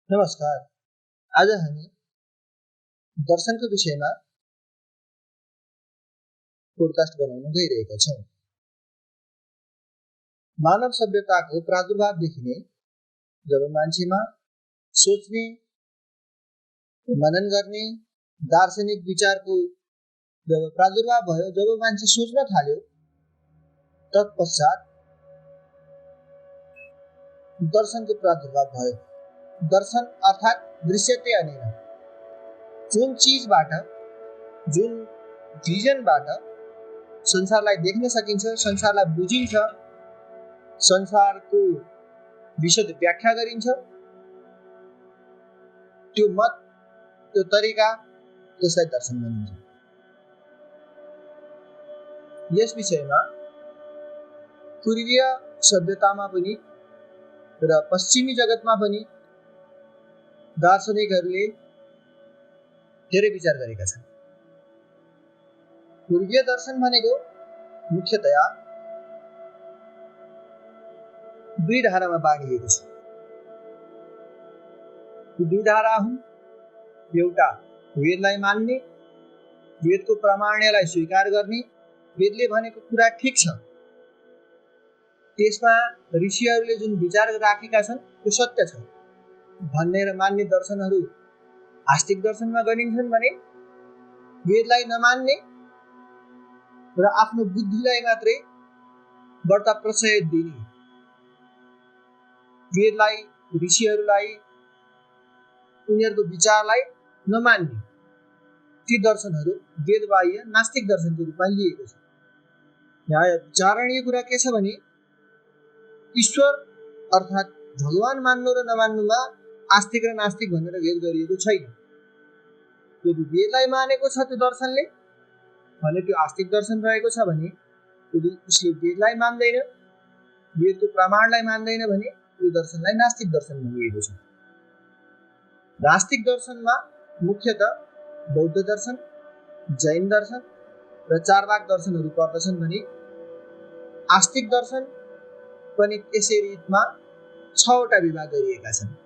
नमस्कार। आज हामी दर्शनको विषयमा पोडकास्ट बनाउन गइरहेका छौँ। मानव सभ्यताको प्रादुर्भावदेखि नै जब मान्छेमा सोच्ने, मनन गर्ने, दार्शनिक विचारको जब प्रादुर्भाव भयो, जब मान्छे सोच्न थाल्यो, तत्पश्चात दर्शनको प्रादुर्भाव भयो। दर्शन अर्थात् दृश्यते अनेन, जुन चिजबाट, जुन भिजनबाट संसारलाई देख्न सकिन्छ, संसारलाई बुझिन्छ, संसारको विशद व्याख्या गरिन्छ, त्यो मत, त्यो तरिका, त्यसलाई दर्शन भनिन्छ। यस विषयमा पूर्वीय सभ्यतामा पनि र पश्चिमी जगतमा पनि दार्शनिकहरूले धेरै विचार गरेका छन्। पूर्वीय दर्शन भनेको मुख्यतया दुई धारामा बाँडिएको छ। ती दुई धारा हुन्, एउटा वेदलाई मान्ने, वेदको प्रामाण्यलाई स्वीकार गर्ने, वेदले भनेको कुरा ठिक छ, त्यसमा ऋषिहरूले जुन विचार राखेका छन् त्यो सत्य छ भनेर मान्ने दर्शनहरू आस्तिक दर्शनमा गनिन्छन् भने वेदलाई नमान्ने र आफ्नो बुद्धिलाई मात्रै बढ्ता प्रशय दिने, वेदलाई, ऋषिहरूलाई, उनीहरूको विचारलाई नमान्ने, ती दर्शनहरू वेदबाह्य नास्तिक दर्शनको रूपमा लिएको छ। यहाँ विचारणीय कुरा के छ भने ईश्वर अर्थात् भगवान मान्नु र नमान्नुमा आस्तिक र नास्तिक भनेर भेद गरिएको छैन। यदि वेदलाई मानेको छ त्यो दर्शनले भने त्यो आस्तिक दर्शन रहेको छ भने, यदि उसले वेदलाई मान्दैन, वेदको प्रमाणलाई मान्दैन भने त्यो दर्शनलाई नास्तिक दर्शन भनिएको छ। नास्तिक दर्शनमा मुख्यतः बौद्ध दर्शन, जैन दर्शन र चारवाक दर्शनहरू पर्दछन् भने आस्तिक दर्शन पनि त्यसै रीतमा 6वटा विभाग गरिएका छन्।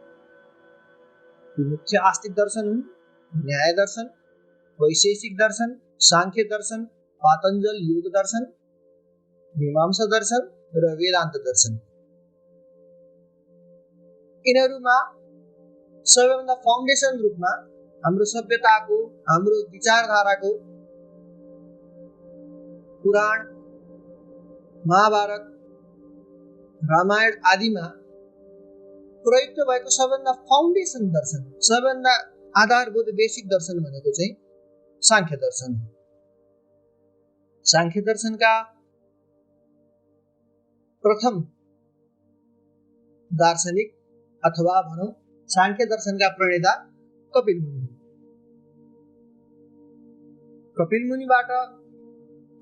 मुख्य आस्तिक दर्शन हुन् न्याय दर्शन, वैशेषिक दर्शन, सांख्य दर्शन, पातञ्जल योग दर्शन, मीमांसा दर्शन र वेदान्त दर्शन। यिनीहरूमा सबैभन्दा फाउन्डेसन रूपमा हाम्रो सभ्यताको, हाम्रो विचारधाराको पुराण, महाभारत, रामायण आदिमा प्रयुक्त भएको सबभन्दा फाउन्डेसन दर्शन, सबभन्दा आधारभूत बेसिक दर्शन भनेको चाहिँ सांख्य दर्शन हो। सांख्य दर्शनका प्रथम दार्शनिक अथवा भनौँ सांख्य दर्शनका प्रणेता कपिल मुनि हुन्। कपिल मुनिबाट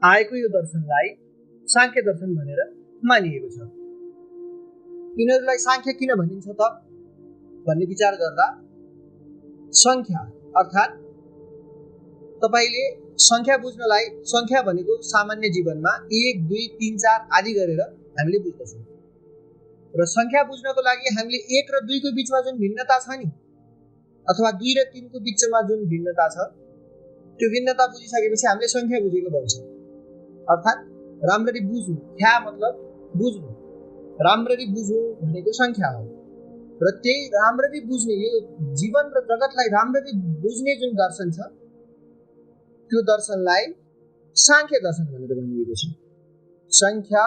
आएको यो दर्शनलाई सांख्य दर्शन भनेर मानिएको छ। यिनीहरूलाई सांख्य किन भनिन्छ त भन्ने विचार गर्दा संख्या अर्थात् तपाईले संख्या बुझ्नलाई, संख्या भनेको सामान्य जीवनमा 1, 2, 3, 4 आदि गरेर हामीले बुझ्दछौँ र संख्या बुझ्नको लागि हामीले 1 र 2 को बीचमा जुन भिन्नता छ नि, अथवा 2 र 3 को बीचमा जुन भिन्नता छ, त्यो भिन्नता बुझिसकेपछि हामीले संख्या बुझेको भन्छौँ। अर्थात् राम्ररी बुझ्नु, ख्या मतलब बुझ्नु, राम्ररी बुझ्नु भनेको संख्या हो। र त्यही राम्ररी बुझ्ने, यो जीवन र जगतलाई राम्ररी बुझ्ने जुन दर्शन छ त्यो दर्शनलाई सांख्य दर्शन भनेर भनिएको छ। संख्या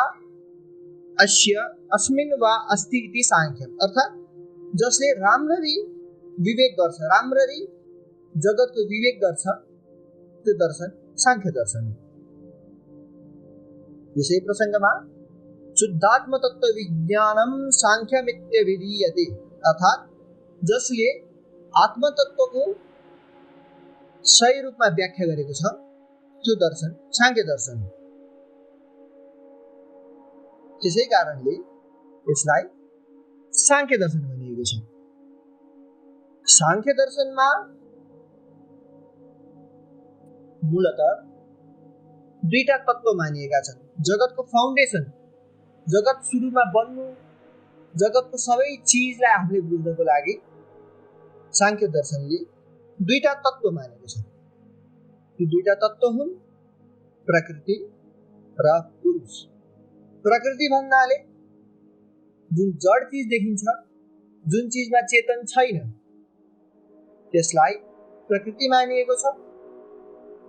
अस्य अस्मिन् वा अस्ति इति सांख्यम, अर्थात् जसले राम्ररी विवेक गर्छ, राम्ररी जगतको विवेक गर्छ, त्यो दर्शन सांख्य दर्शन हो। यसै प्रसङ्गमा शुद्धात्म तत्व विज्ञानम सांख्यमित्य विधीयते, अर्थात जसले आत्मतत्वको सही रूपमा व्याख्या गरेको छ त्यो दर्शन सांख्य दर्शन हो। त्यसै कारणले यसलाई सांख्य दर्शन भनिएको छ। सांख्य दर्शनमा मूलतः दुईटा तत्व मानिएका छन्। जगतको फाउन्डेसन, जगत सुरुमा बन्नु, जगतको सबै चिजलाई आफूले बुझ्नको लागि सांख्य दर्शनले दुईटा तत्व मानेको छ। ती दुईटा तत्व हुन् प्रकृति र पुरुष। प्रकृति भन्नाले जुन जड चिज देखिन्छ, जुन चिजमा चेतन छैन, त्यसलाई प्रकृति मानिएको छ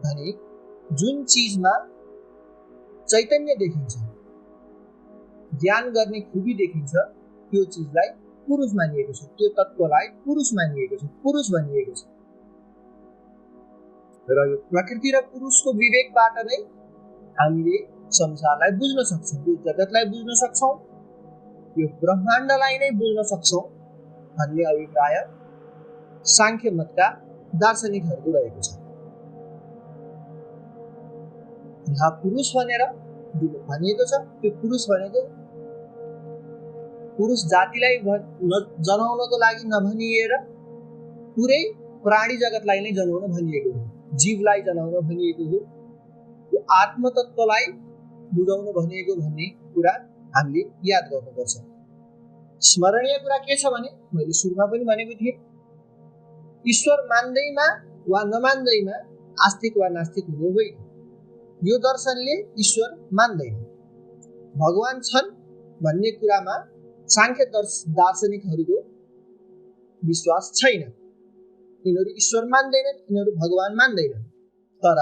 भने जुन चिजमा चैतन्य देखिन्छ, ज्ञान गर्ने खुबी देखिन्छ, त्यो चिजलाई पुरुष मानिएको छ, त्यो तत्त्वलाई पुरुष मानिएको छ, पुरुष भनिएको छ। र यो प्रकृति र पुरुषको विवेकबाट नै हामीले संसारलाई बुझ्न सक्छौँ, यो जगतलाई बुझ्न सक्छौँ, यो ब्रह्माण्डलाई नै बुझ्न सक्छौँ भन्ने अभिप्राय सांख्य मतका दार्शनिकहरूको रहेको छ। यहाँ पुरुष भनेर भनिएको छ, त्यो पुरुष भनेको पुरुष जातिलाई जनाउनको लागि नभनिएर पुरै प्राणी जगतलाई नै जनाउन भनिएको हो, जीवलाई जनाउन भनिएको हो, यो आत्मतत्वलाई बुझाउन भनिएको भन्ने कुरा हामीले याद गर्नुपर्छ। स्मरणीय कुरा के छ भने मैले सुरुमा पनि भनेको थिएँ, ईश्वर मान्दैमा वा नमान्दैमा आस्तिक वा नास्तिक हुनु होइन। यो दर्शनले ईश्वर मान्दैन, भगवान छन् भन्ने कुरामा सांख्य दार्शनिकहरूको विश्वास छैन। यिनीहरू ईश्वर मान्दैनन्, यिनीहरू भगवान मान्दैनन्, तर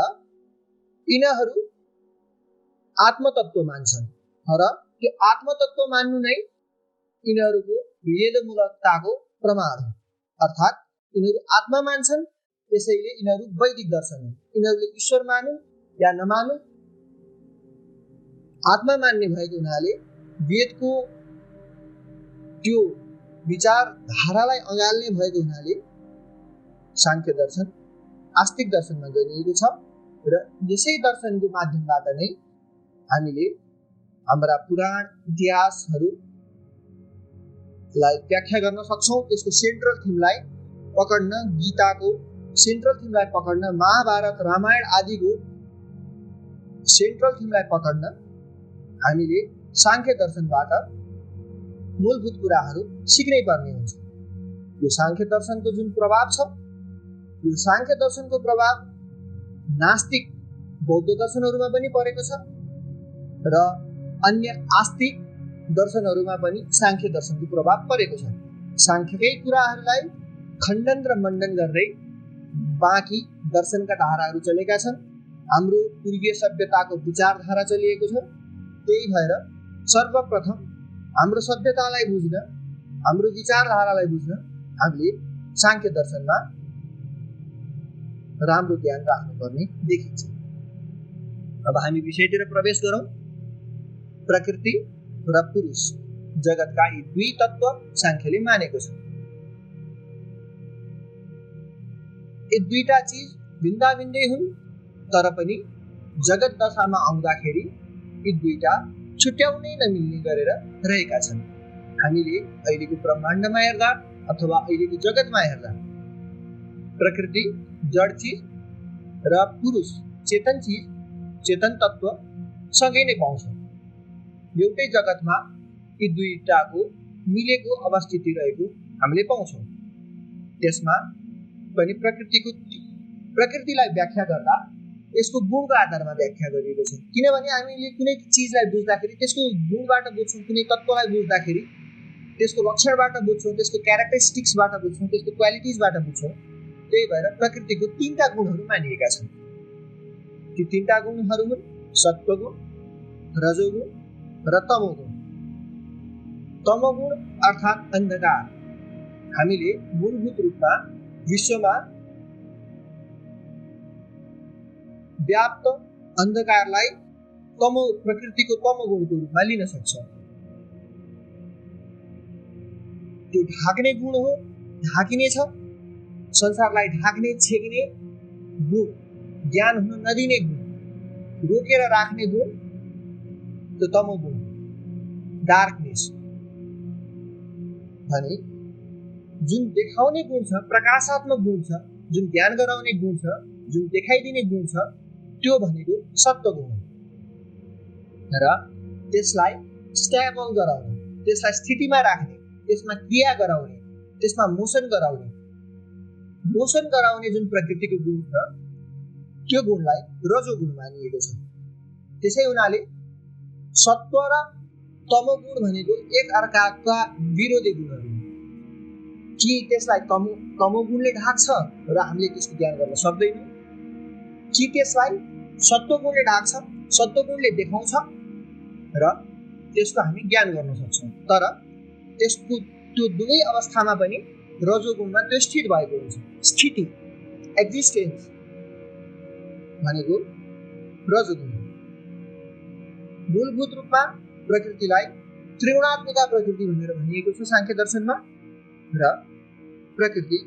यिनीहरू आत्मतत्व मान्छन् र त्यो आत्मतत्व मान्नु नै यिनीहरूको वेदमूलकताको प्रमाण हो। अर्थात् यिनीहरू आत्मा मान्छन्, त्यसैले यिनीहरू वैदिक दर्शन हुन्। यिनीहरूले ईश्वर मानुन् या नमानुन्, आत्मा मान्ने भएको हुनाले वेदको त्यो विचारधारालाई अँगाल्ने भएको हुनाले सांख्य दर्शन आस्तिक दर्शनमा गरिएको छ। र यसै दर्शनको माध्यमबाट नै हामीले हाम्रा पुराण इतिहासहरूलाई व्याख्या गर्न सक्छौँ। त्यसको सेन्ट्रल थिमलाई पकड्न, गीताको सेन्ट्रल थिमलाई पकड्न, महाभारत रामायण आदिको सेन्ट्रल थिमलाई पकड्न हामीले सांख्य दर्शनबाट मूलभूत कुराहरू सिक्नै पर्ने हुन्छ। यो सांख्य दर्शनको जुन प्रभाव छ, यो सांख्य दर्शनको प्रभाव नास्तिक बौद्ध दर्शनहरूमा पनि परेको छ र अन्य आस्तिक दर्शनहरूमा पनि सांख्य दर्शनको प्रभाव परेको छ। सांख्यकै कुराहरूलाई खण्डन र मण्डन गर्दै बाँकी दर्शनका धाराहरू चलेका छन्। हाम्रो पूर्वीय सभ्यताको विचारधारा चलिएको छ। त्यही भएर सर्वप्रथम हाम्रो सभ्यतालाई बुझ्न, हाम्रो विचारधारालाई बुझ्न हामीले सांख्य दर्शनमा राम्रो ध्यान राख्नुपर्ने देखिन्छ। अब हामी विषयतिर प्रवेश गरौँ। प्रकृति र पुरुष जगतका यी दुई तत्व सांख्यले मानेको छ। यी दुईटा चिज भिन्दा भिन्दै हुन्, तर पनि जगत दशामा आउँदाखेरि यी दुईटा छुट्याउनै नमिल्ने गरेर रहेका छन्। हामीले अहिलेको ब्रह्माण्डमा हेर्दा अथवा अहिलेको जगतमा हेर्दा प्रकृति जड चिज र पुरुष चेतन चिज, चेतन तत्व सँगै नै पाउँछौँ। एउटै जगतमा यी दुईटाको मिलेको अवस्थिति रहेको हामीले पाउँछौँ। त्यसमा पनि प्रकृतिलाई व्याख्या गर्दा यसको गुणको आधारमा व्याख्या गरिएको छ। किनभने हामीले कुनै चिजलाई बुझ्दाखेरि त्यसको गुणबाट बुझ्छौँ, कुनै तत्त्वलाई बुझ्दाखेरि त्यसको लक्षणबाट बुझ्छौँ, त्यसको क्यारेक्टरिस्टिक्सबाट बुझ्छौँ, त्यसको क्वालिटिजबाट बुझ्छौँ। त्यही भएर प्रकृतिको तीनटा गुणहरू मानिएका छन्। ती तीनटा गुणहरू हुन् सत्वगुण, रजोगुण र तमोगुण। तमोगुण अर्थात् अन्धकार। हामीले मूलभूत रूपमा विश्वमा व्याप्त अन्धकारलाई प्रकृतिको तमोगुणको रूपमा लिन सक्छ। त्यो ढाक्ने गुण हो, ढाकिने छ, संसारलाई ढाक्ने छेक्ने गुण, ज्ञान हुन नदिने गुण, रोकेर राख्ने गुण, त्यो तमोगुण, डार्कनेस। भने जुन देखाउने गुण छ, प्रकाशात्मक गुण छ, जुन ज्ञान गराउने गुण छ, जुन देखाइदिने गुण छ, त्यो भनेको सत्व गुण हो। र त्यसलाई स्टेबल गराउने, त्यसलाई स्थितिमा राख्ने, त्यसमा क्रिया गराउने, त्यसमा मोसन गराउने जुन प्रकृतिको गुण छ, त्यो गुणलाई रजोगुण मानिएको छ। त्यसै हुनाले सत्व र तमोगुण भनेको एक अर्काका विरोधी गुणहरू। कि त्यसलाई तमोगुणले ढाक्छ र हामीले त्यसको ज्ञान गर्न सक्दैनौँ, कि त्यसलाई सत्वगुणले ढाक्छ, सत्वगुणले देखाउँछ र त्यसको हामी ज्ञान गर्न सक्छौँ। तर त्यसको त्यो दुवै अवस्थामा पनि रजोगुणमा त्यो स्थित भएको हुन्छ। स्थिति, एक्जिस्टेन्स भनेको रजोगुण। मूलभूत रूपमा प्रकृतिलाई त्रिगुणात्मिका प्रकृति भनेर भनिएको छ सांख्य दर्शनमा। र प्रकृति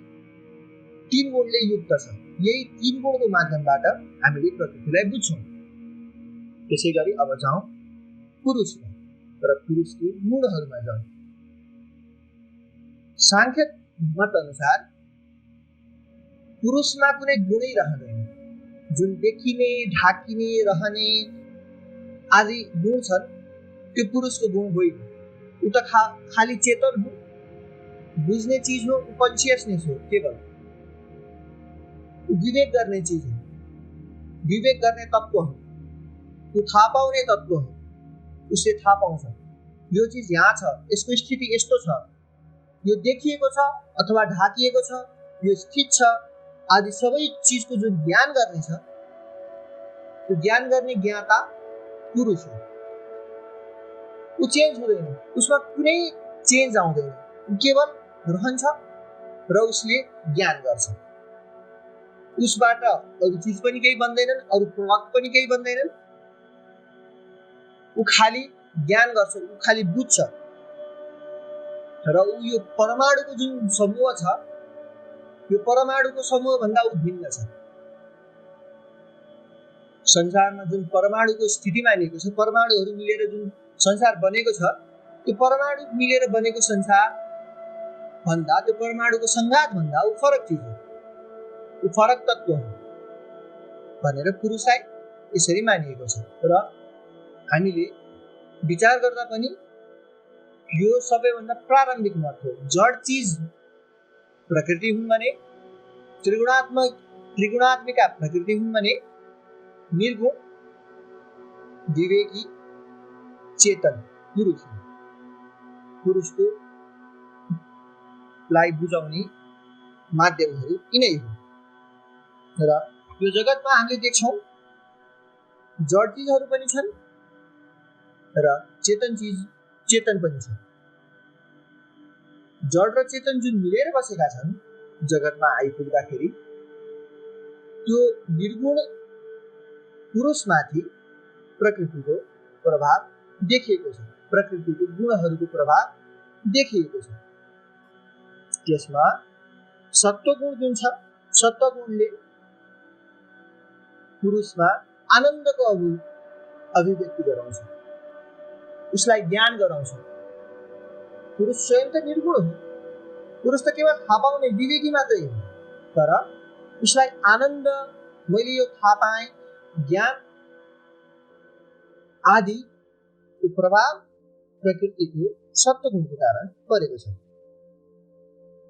3 गुणले युक्त छ। यही 3 गुणको माध्यमबाट हामीले प्रकृतिलाई बुझ्छौँ। त्यसै गरी अब जाउँ पुरुषमा र पुरुषको गुणहरूमा जाउँ। सांख्य मत अनुसार पुरुषमा कुनै गुणै रहँदैन। जुन देखिने, ढाकिने, रहने आदि गुण छन् त्यो पुरुषको गुण होइन। ऊ त खाली चेतन हो, बुझ्ने चिज हो, कन्सियसनेस हो, केवल विवेक गर्ने चिज हो, विवेक गर्ने तत्त्व हो, ऊ थाहा पाउने तत्त्व हो। उसले थाहा पाउँछ यो चिज यहाँ छ, यसको स्थिति यस्तो छ, यो देखिएको छ अथवा ढाकिएको छ, यो स्थित छ आदि सबै चिजको जुन ज्ञान गर्ने छ, त्यो ज्ञान गर्ने ज्ञाता पुरुष हो। ऊ चेन्ज हुँदैन, उसमा कुनै चेन्ज आउँदैन, ऊ केवल रहन्छ र उसले ज्ञान गर्छ। उसबाट अरू चिज पनि केही बन्दैनन्, अरू प्रडक्ट पनि केही बन्दैनन्। ऊ खाली ज्ञान गर्छ, ऊ खाली बुझ्छ। र ऊ यो परमाणुको जुन समूह छ, यो परमाणुको समूहभन्दा ऊ भिन्न छ। संसारमा जुन परमाणुको स्थिति मानिएको छ, परमाणुहरू मिलेर जुन संसार बनेको छ, त्यो परमाणु मिलेर बनेको संसार भन्दा, त्यो परमाणुको संघात भन्दा ऊ फरक चिज हो, ऊ फरक तत्त्व हो भनेर पुरुषलाई यसरी मानिएको छ। र हामीले विचार गर्दा पनि यो सबैभन्दा प्रारम्भिक मत हो। जड चिज प्रकृति हुन् भने, त्रिगुणात्मिका प्रकृति हुन् भने, निर्गुण विवेकी चेतन पुरुष हो। पुरुषको लाई बुझाउने माध्यमहरू यिनै हो। र यो जगतमा हामीले देख्छौँ जड चिजहरू पनि छन् र चेतन पनि छ। जड र चेतन जुन मिलेर बसेका छन् जगतमा आइपुग्दाखेरि, त्यो निर्गुण पुरुषमाथि प्रकृतिको प्रभाव देखिएको छ, प्रकृतिको गुणहरूको प्रभाव देखिएको छ। त्यसमा सत्वगुण जुन छ, सत्वगुणले पुरुषमा आनन्दको अभिव्यक्ति गराउँछ, उसलाई ज्ञान गराउँछ। पुरुष स्वयं त निर्गुण हो, पुरुष त केवल थाहा पाउने विवेकी मात्रै हो, तर उसलाई आनन्द, मैले यो थाहा पाएँ, ज्ञान आदि प्रभाव प्रकृतिको सत्वगुणको कारण परेको छ।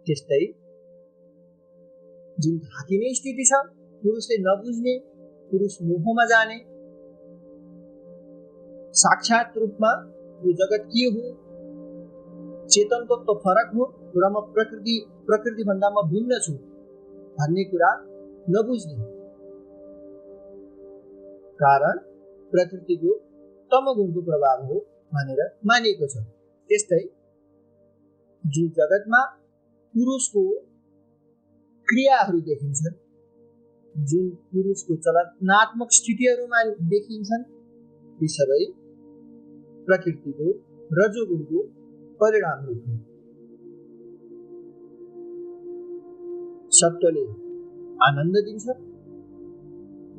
त्यस्तै जुन ढाकिने स्थिति छ, पुरुषले नबुझ्ने, पुरुष मोहमा जाने, साक्षात रूपमा यो जगत के हो, चेतन तत्त्व फरक हो र म प्रकृति भन्दा म भिन्न छु भन्ने कुरा नबुझ्ने कारण प्रकृतिको तमोगुणको प्रभाव हो भनेर मानिएको छ। त्यस्तै जुन जगतमा पुरुषको क्रियाहरू देखिन्छन्, जुन पुरुषको चलनात्मक स्थितिहरूमा देखिन्छन्, यी सबै प्रकृतिको रजोगुणको परिणामहरू हुन्। सत्वले आनन्द दिन्छ,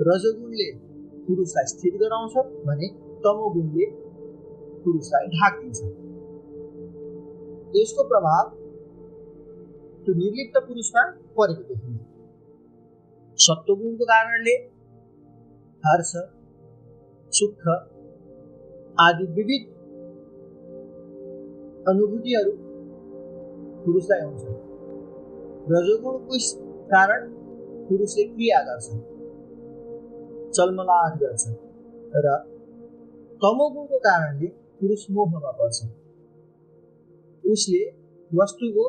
रजोगुणले पुरुषलाई स्थिर गराउँछ भने तमोगुणले पुरुषलाई ढाकिदिन्छ। यसको प्रभाव त्यो निर्लिप्त पुरुषमा परेको देखिन्छ। सत्वगुणको कारणले हर्ष, सुख आदि विविध अनुभूतिहरू पुरुषलाई आउँछ। रजोगुणको कारण पुरुषले क्रिया गर्छ, चलमलाहट गर्छ र तमोगुणको कारणले पुरुष मोहमा पर्छ। उसले वस्तुको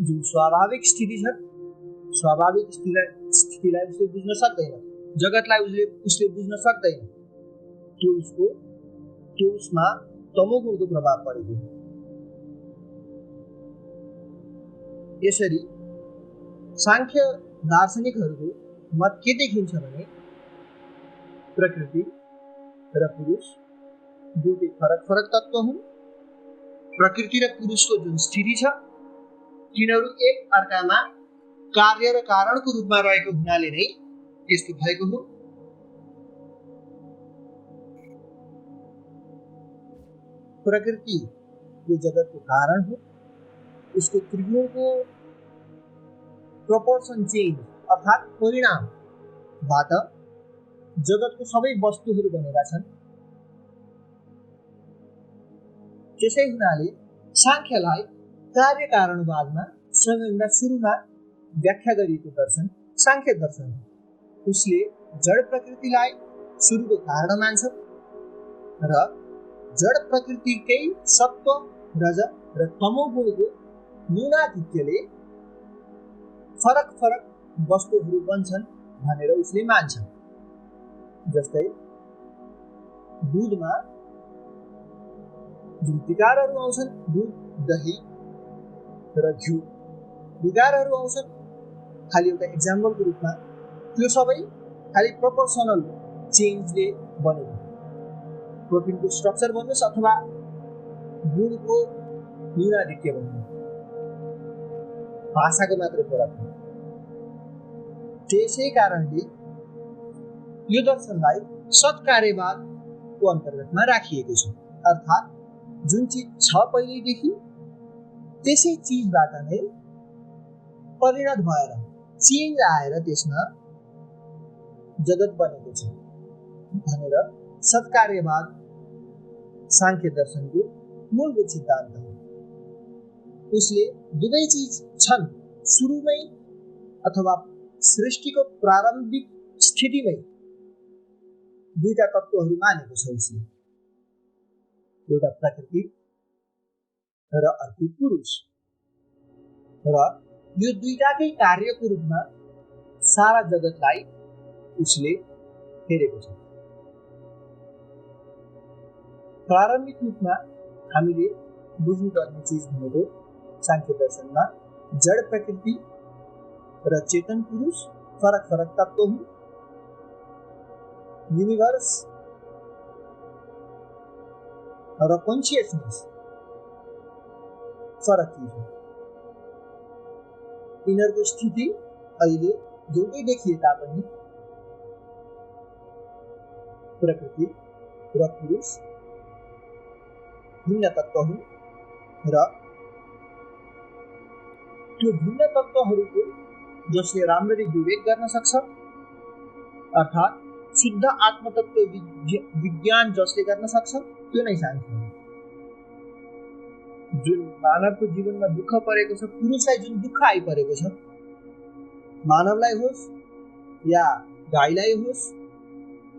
जुन स्वाभाविक स्थिति छ, स्वाभाविक स्थितिलाई उसले बुझ्न सक्दैन, जगतलाई उसले बुझ्न सक्दैन। त्यो उसमा तमोगुणको प्रभाव परेको। यसरी सांख्य दार्शनिकहरूको मत के देखिन्छ भने प्रकृति र पुरुष दुईटै फरक फरक तत्त्व हुन्। प्रकृति र पुरुषको जुन स्थिति छ तिनीहरू एक अर्कामा कार्य र कारणको रूपमा रहेको हुनाले नै त्यस्तो भएको हो। प्रकृति यो जगतको कारण हो। उसको त्रिगुणको प्रोपोर्सन चेन्ज अर्थात् परिणामबाट जगतको सबै वस्तुहरू बनेका छन्। त्यसै हुनाले सांख्यलाई कार्य कारणवादमा सबैभन्दा सुरुमा व्याख्या गरिएको दर्शन सांख्य दर्शन हो। उसले जड प्रकृतिलाई सुरुको कारण मान्छ र जड प्रकृतिकै सत्व, रज र तमोगुणको न्यूनाधिक्यले फरक फरक वस्तुहरू बन्छन् भनेर उसले मान्छ। जस्तै दुधमा जुन विकारहरू आउँछन्, दुध, दही र घिउ विकारहरू आउँछन् खालि एउटा इक्जाम्पलको रूपमा, त्यो सबै खालि प्रोपोर्सनल चेन्जले बनेको। प्रोटिनको स्ट्रक्चर भन्नुहोस् अथवा गुणको न्यूनाधिक्य भन्नुहोस्, भाषाको मात्रै फरक हो। त्यसै कारणले यो दर्शनलाई सत्कार्यवादको अन्तर्गतमा राखिएको छ। अर्थात् जुन चिज छ पहिलेदेखि त्यसै चिजबाट नै परिणत भएर चेन्ज आएर त्यसमा जगत बनेको छ भनेर सत्कार्यवाद सांख्य दर्शनको मूलभूत सिद्धान्त हो। उसले दुवै चिज छन् सुरुमै अथवा सृष्टिको प्रारम्भिक स्थितिमै दुईटा तत्त्वहरू मानेको छ उसले, एउटा प्रकृति र अर्को पुरुष, र यो दुईटाकै कार्यको रूपमा सारा जगतलाई उसले हेरेको छ। प्रारम्भिक रूपमा हामीले बुझ्नुपर्ने चिज भनेको सांख्य दर्शनमा जड प्रकृति र चेतन पुरुष फरक फरक तत्त्व हुन्। युनिभर्स र कन्सियसनेस फरक चिज हो। यिनीहरूको स्थिति अहिले एउटै देखिए तापनि प्रकृति र पुरुष भिन्न तत्त्व हुन् र त्यो भिन्न तत्त्वहरूको जसले राम्ररी विवेक गर्न सक्छ, अर्थात् शुद्ध आत्मतत्त्व विज्ञान जसले गर्न सक्छ, त्यो नै सांख्य हो। जुन मानवको जीवनमा दुःख परेको छ, पुरुषलाई जुन दुःख आइपरेको छ, मानवलाई होस् या गाईलाई होस्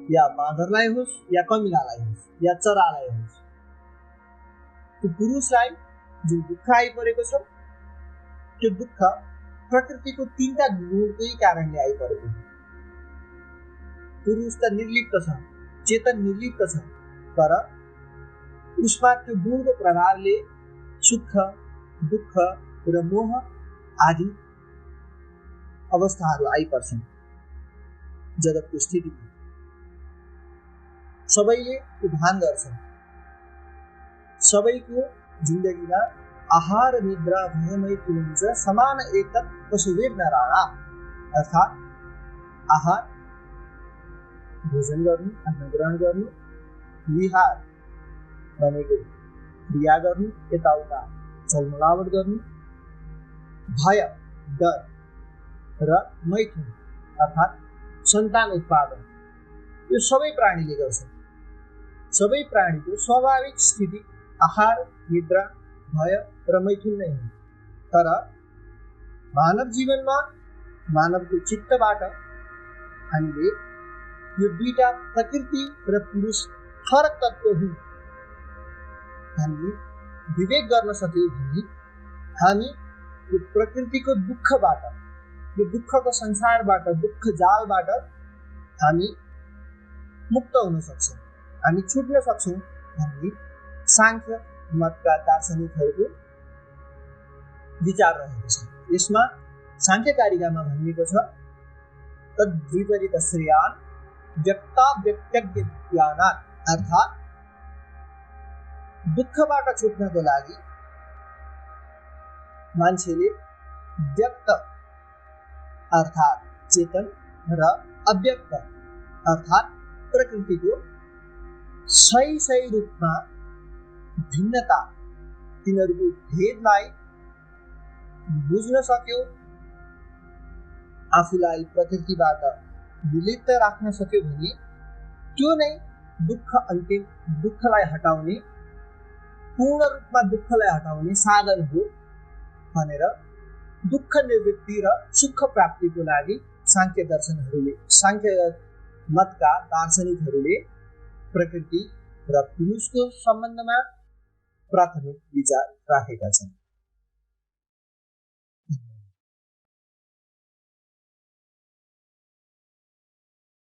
या बाँदरलाई होस् या कमिलालाई होस् या चरालाई होस्, त्यो पुरुषलाई जुन दुःख आइपरेको छ त्यो दुःख प्रकृतिको तीनटा गुणकै कारणले आइपरेको हो। पुरुष त निर्लिप्त छ, चेतन निर्लिप्त छ, तर उसमा त्यो गुणको प्रभावले सुख, दुःख र मोह आदि अवस्थाहरू आइपर्छन् जगतको स्थितिमा। सबैले त्यो भान गर्छन्। सबैको जिन्दगीमा आहार निद्रा भयमै तुल्छ समान एकत पशुवीर नराणा। अर्थात् आहार भोजन गर्नु, अन्न ग्रहण गर्नु, विहार भनेको क्रिया गर्नु, यताउता चलमलावट गर्नु, भय डर र मैथुन अर्थात् सन्तान उत्पादन, यो सबै प्राणीले गर्छन्। सबै प्राणीको स्वाभाविक स्थिति आहार निद्रा भय र मैथुन नै हो। तर मानव जीवनमा मानवको चित्तबाट हामीले यो दुईटा प्रकृति र पुरुष फरक तत्त्व हुन् हामी विवेक गर्न सक्यौँ भने हामी यो प्रकृतिको दुःखबाट, यो दुःखको संसारबाट, दुःख जालबाट हामी मुक्त हुन सक्छौँ, हामी छुट्न सक्छौँ भन्ने सांख्य मतका दार्शनिकहरूको विचार रहेको छ। यसमा सांख्यकारिकामा भनिएको छ तद्विपरीत श्रेयान् व्यक्ताव्यक्तज्ञ ज्ञानात्, अर्थात् दुःखबाट छुट्नको लागि मान्छेले व्यक्त अर्थात् चेतन र अव्यक्त अर्थात् प्रकृतिको सही रूपमा भिन्नता, तिनीहरूको भेदलाई बुझ्न सक्यो, आफूलाई प्रकृतिबाट विलिप्त राख्न सक्यो भने त्यो नै दुःखलाई हटाउने, पूर्ण रूपमा दुःखलाई हटाउने साधन हो भनेर दुःख निवृत्ति र सुख प्राप्तिको लागि सांख्य मतका दार्शनिकहरूले प्रकृति र पुरुषको सम्बन्धमा प्राथमिक विचार राखेका छन्।